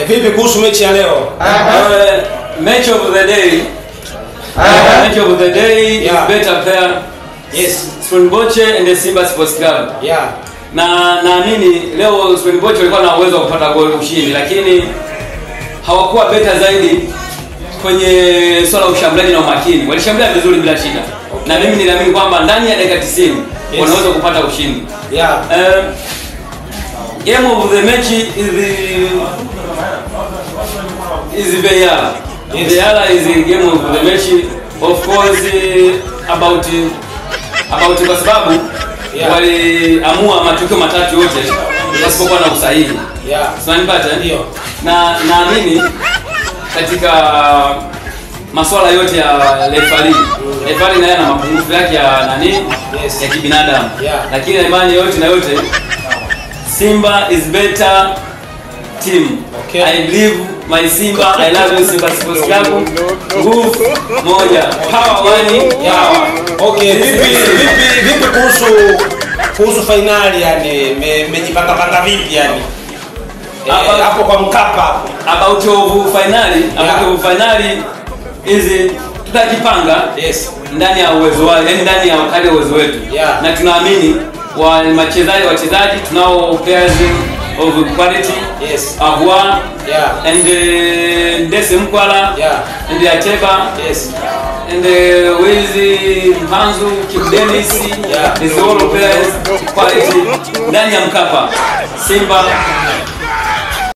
Vipi kuhusu mechi ya leo? Match of the day. Match of the day is better pair. Yes. Stellenbosch and the Simba Sports Club. Yeah. Na naamini leo Stellenbosch walikuwa na uwezo wa kupata goli ushindi, lakini hawakuwa beta zaidi kwenye swala ushambuliaji na umakini. Walishambulia vizuri bila shida. Okay. Na mimi ninaamini kwamba ndani ya dakika 90 wanaweza kupata ushindi. Yeah. Game of the match is Beyala. Yes. Beyala is a game of the match, of course, about kwa sababu waliamua matukio matatu yote pasipokuwa na usahihi. Yeah. Unanipata? Ndio. Na naamini katika masuala yote ya referee naye ana mapungufu yake ya ya kibinadamu. Yeah. Lakini imani yote na yote Simba is better team. Okay. I believe my Simba, I love you Simba Sports Club. Nguvu moja, power one. Yeah. Okay, vipi kuhusu finali yani mmejipanga vipi yani? Hapo kwa Mkapa about finali hizi tutajipanga ndani ya uwezo wao, yani ndani ya wakati uwezo wetu. Yeah. Na tunaamini wachezaji tunao players of quality. Yes. Abwa. Yeah. And Ndese Mkwala. Yeah. And Ateba. Yes. And Wizi Mpanzu, Kip Dennis. Yeah. These all players quality ndani ya Mkapa. Simba